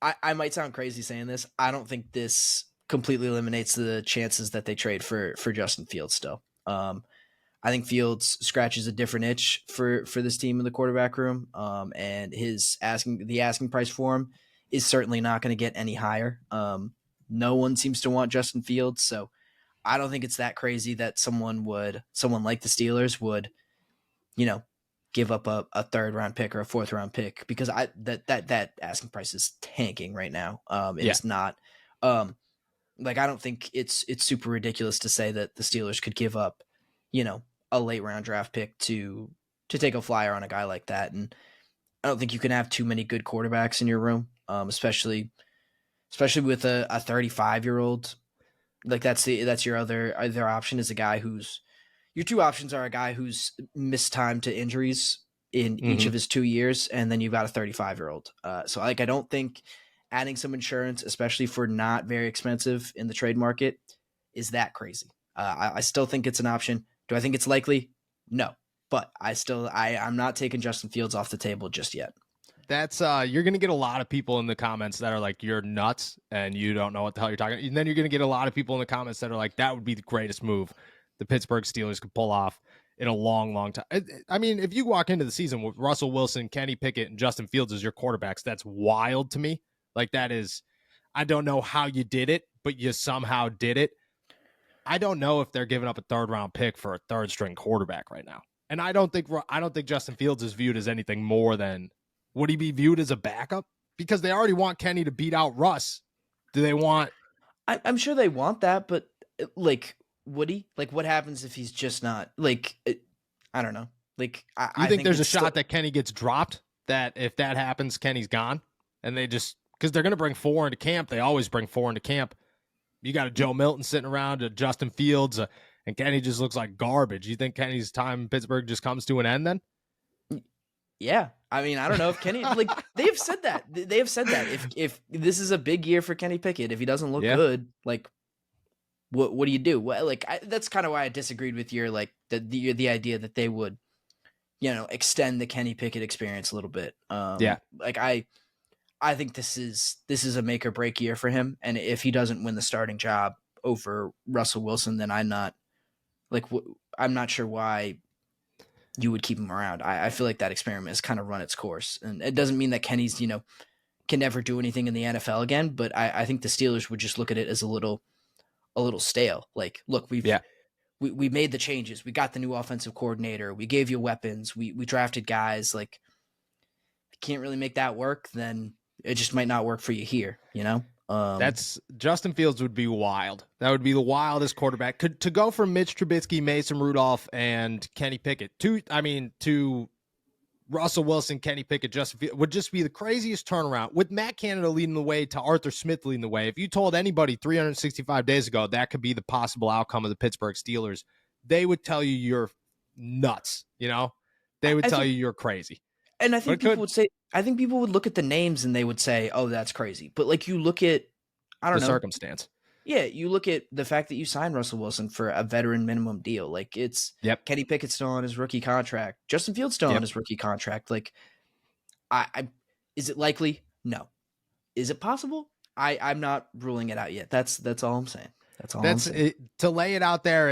I might sound crazy saying this. I don't think this completely eliminates the chances that they trade for Justin Fields still. I think Fields scratches a different itch for this team in the quarterback room, and the asking price for him is certainly not going to get any higher. No one seems to want Justin Fields, so I don't think it's that crazy that someone like the Steelers would, you know, give up a third round pick or a fourth round pick, because that asking price is tanking right now. It Yeah. is not. Like, I don't think it's super ridiculous to say that the Steelers could give up, a late round draft pick to take a flyer on a guy like that. And I don't think you can have too many good quarterbacks in your room, especially with a 35-year-old. Like, that's your other option, is a guy who's your two options are a guy who's missed time to injuries in each of his 2 years, and then you've got a 35-year-old. So, like, I don't think adding some insurance, especially for not very expensive in the trade market, is that crazy. I still think it's an option. Do I think it's likely? No, but I'm not taking Justin Fields off the table just yet. That's you're gonna get a lot of people in the comments that are like, you're nuts and you don't know what the hell you're talking. And then you're gonna get a lot of people in the comments that are like, that would be the greatest move the Pittsburgh Steelers could pull off in a long, long time. I mean, if you walk into the season with Russell Wilson, Kenny Pickett, and Justin Fields as your quarterbacks, that's wild to me. Like, that is, I don't know how you did it, but you somehow did it. I don't know if they're giving up a third round pick for a third string quarterback right now. And I don't think Justin Fields is viewed as anything more than, would he be viewed as a backup? Because they already want Kenny to beat out Russ. Do they want? I'm sure they want that, but like, would he? Like, what happens if he's just not like? I don't know. Like, I think there's a shot that Kenny gets dropped? That if that happens, Kenny's gone, and they just, because they're going to bring 4 into camp. They always bring 4 into camp. You got a Joe Milton sitting around, a Justin Fields, and Kenny just looks like garbage. You think Kenny's time in Pittsburgh just comes to an end then? Yeah. I mean, I don't know if Kenny, like, they have said that. They have said that if this is a big year for Kenny Pickett, if he doesn't look good, like, what do you do? Well, like, that's kind of why I disagreed with your, like, the idea that they would, extend the Kenny Pickett experience a little bit. Like, I think this is a make or break year for him, and if he doesn't win the starting job over Russell Wilson, then I'm not sure why you would keep him around. I feel like that experiment has kind of run its course, and it doesn't mean that Kenny's can never do anything in the NFL again, but I think the Steelers would just look at it as a little stale. Like, look, we made the changes, we got the new offensive coordinator, we gave you weapons, we drafted guys. Like, if you can't really make that work, then it just might not work for you here, That's Justin Fields would be wild. That would be the wildest quarterback. To go from Mitch Trubisky, Mason Rudolph, and Kenny Pickett to Russell Wilson, Kenny Pickett, Justin Fields would just be the craziest turnaround. With Matt Canada leading the way to Arthur Smith leading the way, if you told anybody 365 days ago that could be the possible outcome of the Pittsburgh Steelers, they would tell you you're nuts. They would tell you you're crazy. And I think people would look at the names and they would say, "Oh, that's crazy." But, like, you look at, I don't know, circumstance. Yeah, you look at the fact that you signed Russell Wilson for a veteran minimum deal. Like, it's Kenny Pickett still on his rookie contract, Justin Fields still on his rookie contract. Like, is it likely? No. Is it possible? I'm not ruling it out yet. That's all I'm saying. That's it, to lay it out there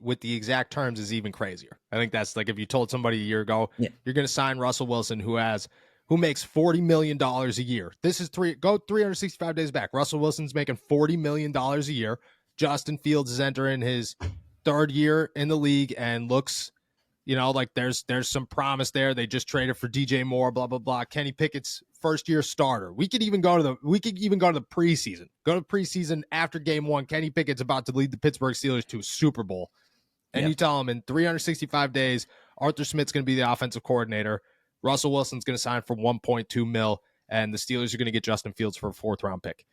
with the exact terms is even crazier. I think that's like, if you told somebody a year ago, you're going to sign Russell Wilson, who makes $40 million a year. This is 365 days back. Russell Wilson's making $40 million a year. Justin Fields is entering his third year in the league and looks, like there's some promise there. They just traded for DJ Moore, blah, blah, blah. Kenny Pickett's first year starter. We could even go to the preseason. Go to preseason after game 1. Kenny Pickett's about to lead the Pittsburgh Steelers to a Super Bowl. And you tell him in 365 days, Arthur Smith's going to be the offensive coordinator. Russell Wilson's going to sign for $1.2 million, and the Steelers are going to get Justin Fields for a 4th round pick.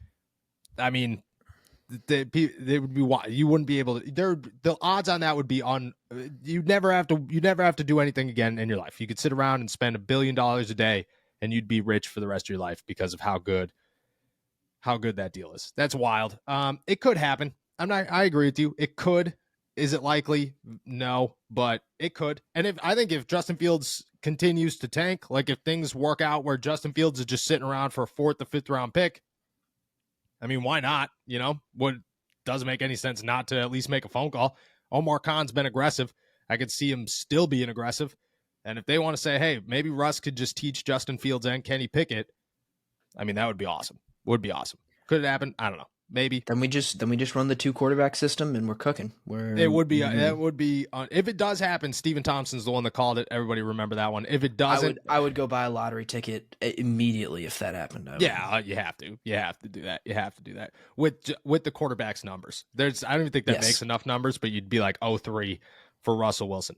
I mean, they would be, you wouldn't be able to. The odds on that would be on. You'd never have to do anything again in your life. You could sit around and spend $1 billion a day, and you'd be rich for the rest of your life because of how good that deal is. That's wild. It could happen. I agree with you. It could. Is it likely? No, but it could. And if Justin Fields continues to tank, like if things work out where Justin Fields is just sitting around for a 4th or 5th round pick, I mean, why not? You know, what doesn't make any sense not to at least make a phone call. Omar Khan's been aggressive. I could see him still being aggressive. And if they want to say, hey, maybe Russ could just teach Justin Fields and Kenny Pickett, I mean, that would be awesome. Would be awesome. Could it happen? I don't know. Maybe. Then we just run the 2 quarterback system and we're cooking. It would be if it does happen. Stephen Thompson's the one that called it. Everybody remember that one. If it doesn't, I would go buy a lottery ticket immediately if that happened. You have to. You have to do that. You have to do that with the quarterback's numbers. I don't even think that makes enough numbers, but you'd be like 0-3 for Russell Wilson.